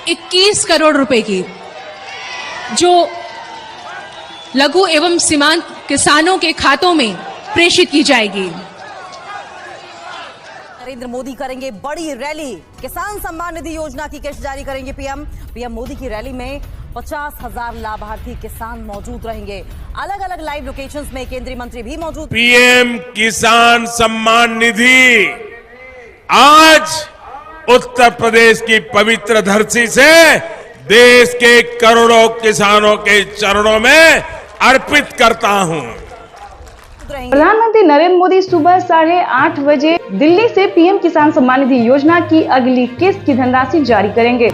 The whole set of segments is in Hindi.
21 करोड़ रुपए की, जो लघु एवं सीमांत किसानों के खातों में प्रेषित की जाएगी। नरेंद्र मोदी करेंगे बड़ी रैली, किसान सम्मान निधि योजना की किस्त जारी करेंगे पीएम मोदी की रैली में 50,000 लाभार्थी किसान मौजूद रहेंगे। अलग अलग लाइव लोकेशंस में केंद्रीय मंत्री भी मौजूद। पीएम किसान सम्मान निधि आज उत्तर प्रदेश की पवित्र धरती से देश के करोड़ों किसानों के चरणों में अर्पित करता हूं। प्रधानमंत्री नरेंद्र मोदी सुबह 8:30 बजे दिल्ली से पीएम किसान सम्मान निधि योजना की अगली किस्त की धनराशि जारी करेंगे।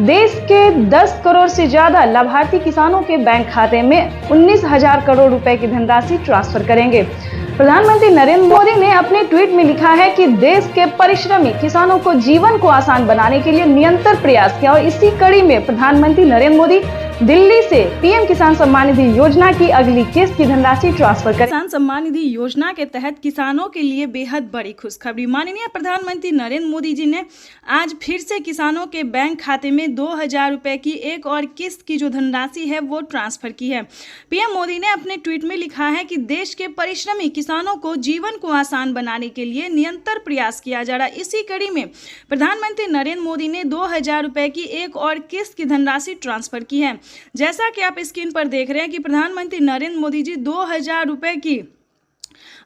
देश के 10 करोड़ से ज्यादा लाभार्थी किसानों के बैंक खाते में 19,000 करोड़ रुपए की धनराशि ट्रांसफर करेंगे। प्रधानमंत्री नरेंद्र मोदी ने अपने ट्वीट में लिखा है कि देश के परिश्रमी किसानों को जीवन को आसान बनाने के लिए निरंतर प्रयास किया और इसी कड़ी में प्रधानमंत्री नरेंद्र मोदी दिल्ली से पीएम किसान सम्मान निधि योजना की अगली किस्त की धनराशि ट्रांसफर करें। किसान सम्मान निधि योजना के तहत किसानों के लिए बेहद बड़ी खुशखबरी। माननीय प्रधानमंत्री नरेंद्र मोदी जी ने आज फिर से किसानों के बैंक खाते में 2,000 रुपए की एक और किस्त की जो धनराशि है वो ट्रांसफर की है। पीएम मोदी ने अपने ट्वीट में लिखा है कि देश के परिश्रमी किसानों को जीवन को आसान बनाने के लिए निरंतर प्रयास किया जा रहा है। इसी कड़ी में प्रधानमंत्री नरेंद्र मोदी ने 2,000 रुपए की एक और किस्त की धनराशि ट्रांसफर की है। जैसा कि आप स्क्रीन पर देख रहे हैं कि प्रधानमंत्री नरेंद्र मोदी जी 2,000 रुपए की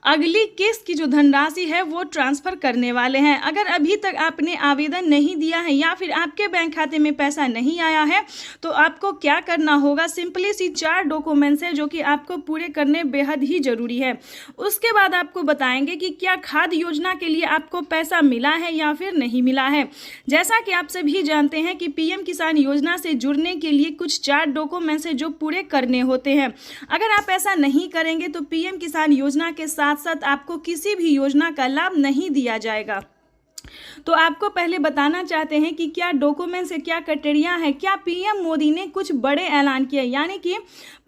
अगली किस्त की जो धनराशि है वो ट्रांसफर करने वाले हैं। अगर अभी तक आपने आवेदन नहीं दिया है या फिर आपके बैंक खाते में पैसा नहीं आया है तो आपको क्या करना होगा, सिंपली सी 4 डॉक्यूमेंट्स हैं जो कि आपको पूरे करने बेहद ही जरूरी है। उसके बाद आपको बताएंगे कि क्या खाद्य योजना के लिए आपको पैसा मिला है या फिर नहीं मिला है। जैसा कि आप सभी जानते हैं कि पीएम किसान योजना से जुड़ने के लिए कुछ 4 डॉक्यूमेंट्स हैं जो पूरे करने होते हैं। अगर आप ऐसा नहीं करेंगे तो पीएम किसान योजना के साथ साथ आपको किसी भी योजना का लाभ नहीं दिया जाएगा। तो आपको पहले बताना चाहते हैं कि क्या डॉक्यूमेंट्स है, क्या क्राइटेरिया है। क्या पीएम मोदी ने कुछ बड़े ऐलान किए, यानी कि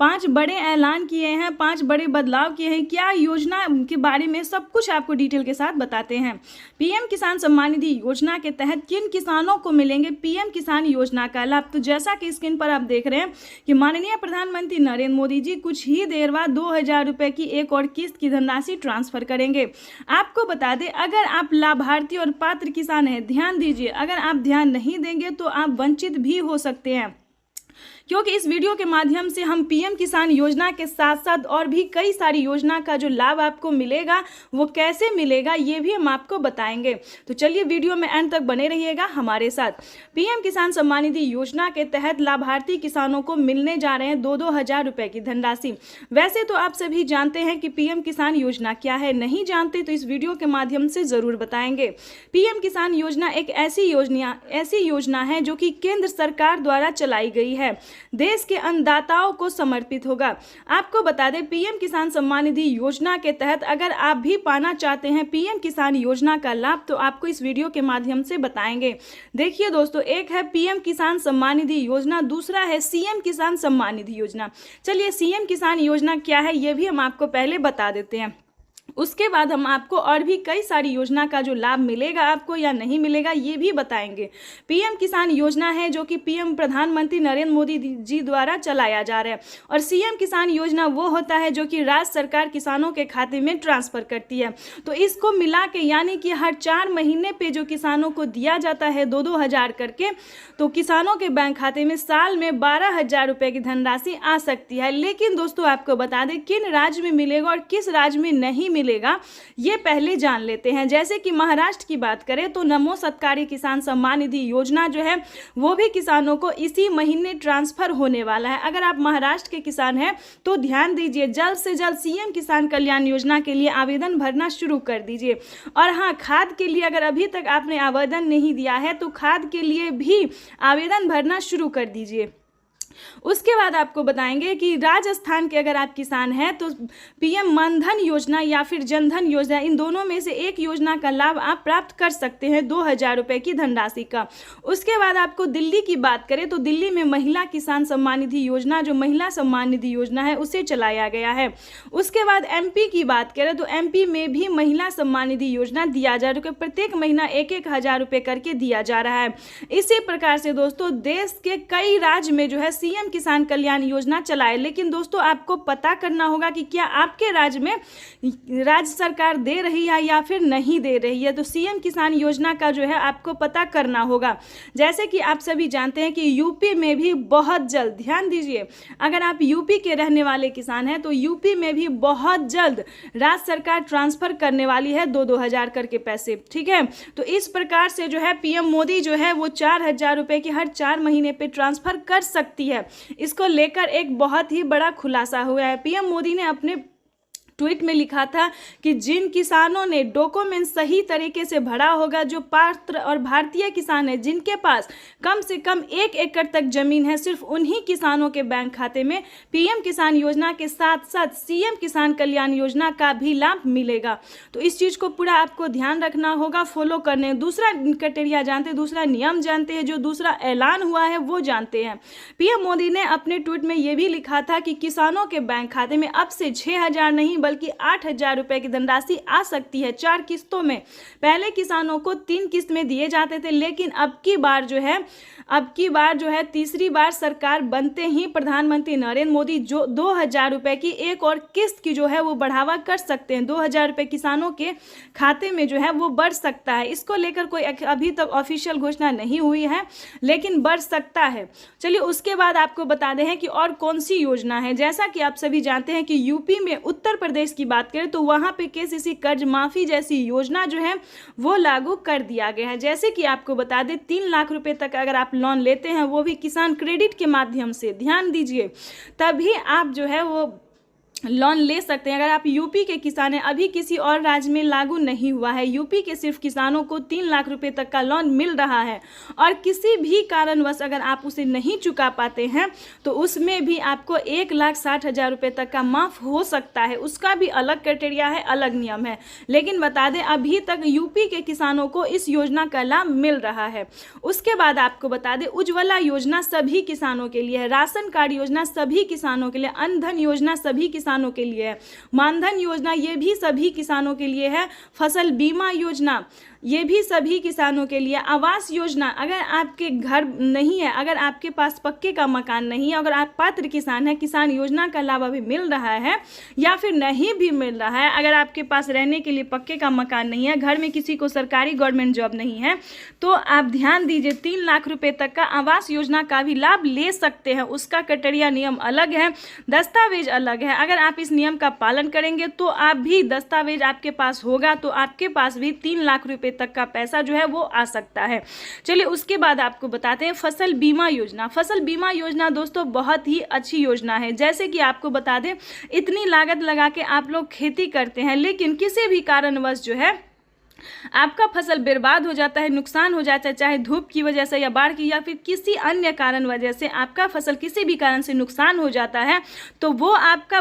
5 बड़े ऐलान किए हैं, 5 बड़े बदलाव किए हैं। क्या योजना के बारे में सब कुछ आपको डिटेल के साथ बताते हैं। पीएम किसान सम्मान निधि योजना के तहत किन किसानों को मिलेंगे पीएम किसान योजना का लाभ। तो जैसा कि स्क्रीन पर आप देख रहे हैं कि माननीय प्रधानमंत्री नरेंद्र मोदी जी कुछ ही देर बाद 2,000 रुपए की एक और किस्त की धनराशि ट्रांसफर करेंगे। आपको बता दें, अगर आप लाभार्थी और पात्र किसान है, ध्यान दीजिए, अगर आप ध्यान नहीं देंगे तो आप वंचित भी हो सकते हैं, क्योंकि इस वीडियो के माध्यम से हम पीएम किसान योजना के साथ साथ और भी कई सारी योजना का जो लाभ आपको मिलेगा वो कैसे मिलेगा ये भी हम आपको बताएंगे। तो चलिए वीडियो में एंड तक बने रहिएगा हमारे साथ। पीएम किसान सम्मान निधि योजना के तहत लाभार्थी किसानों को मिलने जा रहे हैं 2-2 रुपए की धनराशि। वैसे तो आप सभी जानते हैं कि पीएम किसान योजना क्या है, नहीं जानते तो इस वीडियो के माध्यम से जरूर बताएंगे। पीएम किसान योजना एक ऐसी योजना है जो कि केंद्र सरकार द्वारा चलाई गई है, देश के अन्नदाताओं को समर्पित होगा। आपको बता दें, पीएम किसान सम्मान निधि योजना के तहत अगर आप भी पाना चाहते हैं पीएम किसान योजना का लाभ तो आपको इस वीडियो के माध्यम से बताएंगे। देखिए दोस्तों, एक है पीएम किसान सम्मान निधि योजना, दूसरा है सीएम किसान सम्मान निधि योजना। चलिए सीएम किसान योजना क्या है ये भी हम आपको पहले बता देते हैं, उसके बाद हम आपको और भी कई सारी योजना का जो लाभ मिलेगा आपको या नहीं मिलेगा ये भी बताएंगे। पीएम किसान योजना है जो कि पीएम प्रधानमंत्री नरेंद्र मोदी जी द्वारा चलाया जा रहा है, और सीएम किसान योजना वो होता है जो कि राज्य सरकार किसानों के खाते में ट्रांसफर करती है। तो इसको मिला के यानी कि हर 4 महीने पे जो किसानों को दिया जाता है 2-2 हज़ार करके, तो किसानों के बैंक खाते में साल में 12,000 रुपये की धनराशि आ सकती है। लेकिन दोस्तों आपको बता दें किन राज्य में मिलेगा और किस राज्य में नहीं मिलेगा ये पहले जान लेते हैं। जैसे कि महाराष्ट्र की बात करें तो नमो सत्कारी किसान सम्मान निधि योजना जो है वो भी किसानों को इसी महीने ट्रांसफर होने वाला है। अगर आप महाराष्ट्र के किसान हैं तो ध्यान दीजिए, जल्द से जल्द सीएम किसान कल्याण योजना के लिए आवेदन भरना शुरू कर दीजिए। और हाँ, खाद के लिए अगर अभी तक आपने आवेदन नहीं दिया है तो खाद के लिए भी आवेदन भरना शुरू कर दीजिए। उसके बाद आपको बताएंगे कि राजस्थान के अगर आप किसान हैं तो पीएम मानधन योजना या फिर जनधन योजना, इन दोनों में से एक योजना का लाभ आप प्राप्त कर सकते हैं 2000 रुपये की धनराशि का। उसके बाद आपको दिल्ली की बात करें तो दिल्ली में महिला किसान सम्मान निधि योजना, जो महिला सम्मान निधि योजना है, उसे चलाया गया है। उसके बाद एमपी की बात करें तो एमपी में भी महिला सम्मान निधि योजना दिया जा रहा है, प्रत्येक महीना 1,000 रुपये करके दिया जा रहा है। इसी प्रकार से दोस्तों देश के कई राज्य में जो है सीएम किसान कल्याण योजना चलाए, लेकिन दोस्तों आपको पता करना होगा कि क्या आपके राज्य में राज्य सरकार दे रही है या फिर नहीं दे रही है। तो सीएम किसान योजना का जो है आपको पता करना होगा। जैसे कि आप सभी जानते हैं कि यूपी में भी बहुत जल्द, ध्यान दीजिए, अगर आप यूपी के रहने वाले किसान हैं तो यूपी में भी बहुत जल्द राज्य सरकार ट्रांसफर करने वाली है 2-2 हज़ार करके पैसे, ठीक है। तो इस प्रकार से जो है पीएम मोदी जो है वो 4,000 रुपये की हर 4 महीने पे ट्रांसफर कर सकती है। इसको लेकर एक बहुत ही बड़ा खुलासा हुआ है। पीएम मोदी ने अपने ट्वीट में लिखा था कि जिन किसानों ने डॉक्यूमेंट सही तरीके से भरा होगा, जो पात्र और भारतीय किसान हैं जिनके पास कम से कम 1 एकड़ तक जमीन है, सिर्फ उन्हीं किसानों के बैंक खाते में पीएम किसान योजना के साथ साथ सीएम किसान कल्याण योजना का भी लाभ मिलेगा। तो इस चीज़ को पूरा आपको ध्यान रखना होगा, फॉलो करने। दूसरा क्राइटेरिया जानते हैं, दूसरा नियम जानते हैं, जो दूसरा ऐलान हुआ है वो जानते हैं। पीएम मोदी ने अपने ट्वीट में ये भी लिखा था कि किसानों के बैंक खाते में अब से 6,000 नहीं बल्कि 8,000 रुपए की धनराशि आ सकती है 4 किस्तों में। पहले किसानों को 3 किस्त में दिए जाते थे, लेकिन अब की बार जो है तीसरी बार सरकार बनते ही प्रधानमंत्री नरेंद्र मोदी जो 2,000 रुपए की एक और किस्त की जो है वो बढ़ावा कर सकते हैं। 2,000 रुपए किसानों के खाते में जो है वो बढ़ सकता है। इसको लेकर कोई अभी तक ऑफिशियल घोषणा नहीं हुई है, लेकिन बढ़ सकता है। चलिए उसके बाद आपको बता दें कि और कौन सी योजना है। जैसा कि आप सभी जानते हैं कि यूपी में, उत्तर प्रदेश की बात करें तो वहां पे केसीसी कर्ज माफी जैसी योजना जो है वो लागू कर दिया गया है। जैसे कि आपको बता दें 3 लाख रुपए तक अगर आप लोन लेते हैं, वो भी किसान क्रेडिट के माध्यम से, ध्यान दीजिए, तभी आप जो है वो लोन ले सकते हैं। अगर आप यूपी के किसान हैं, अभी किसी और राज्य में लागू नहीं हुआ है, यूपी के सिर्फ किसानों को 3 लाख रुपए तक का लोन मिल रहा है। और किसी भी कारणवश अगर आप उसे नहीं चुका पाते हैं तो उसमें भी आपको 1,60,000 रुपये तक का माफ़ हो सकता है। उसका भी अलग क्राइटेरिया है, अलग नियम है। लेकिन बता दें अभी तक यूपी के किसानों को इस योजना का लाभ मिल रहा है। उसके बाद आपको बता दें उज्ज्वला योजना सभी किसानों के लिए है, राशन कार्ड योजना सभी किसानों के लिए, अन्न धन योजना सभी किसानों के लिए है, मानधन योजना ये भी सभी किसानों के लिए है, फसल बीमा योजना ये भी सभी किसानों के लिए, आवास योजना, अगर आपके घर नहीं है, अगर आपके पास पक्के का मकान नहीं है, अगर आप पात्र किसान हैं, किसान योजना का लाभ अभी मिल रहा है या फिर नहीं भी मिल रहा है, अगर आपके पास रहने के लिए पक्के का मकान नहीं है, घर में किसी को सरकारी गवर्नमेंट जॉब नहीं है, तो आप ध्यान दीजिए 3 लाख रुपए तक का आवास योजना का भी लाभ ले सकते हैं। उसका क्राइटेरिया नियम अलग है, दस्तावेज अलग है। अगर आप इस नियम का पालन करेंगे तो आप भी, दस्तावेज आपके पास होगा तो आपके पास भी 3 लाख रुपए तक का पैसा जो है वो आ सकता है। चलिए उसके बाद आपको बताते हैं फसल बीमा योजना। फसल बीमा योजना दोस्तों बहुत ही अच्छी योजना है। जैसे कि आपको बता दें इतनी लागत लगा के आप लोग खेती करते हैं, लेकिन किसी भी कारणवश जो है आपका फसल बर्बाद हो जाता है, नुकसान हो जाता है, चाहे धूप की वजह से या बाढ़ की या फिर किसी अन्य कारण वजह से आपका फसल किसी भी कारण से नुकसान हो जाता है, तो वो आपका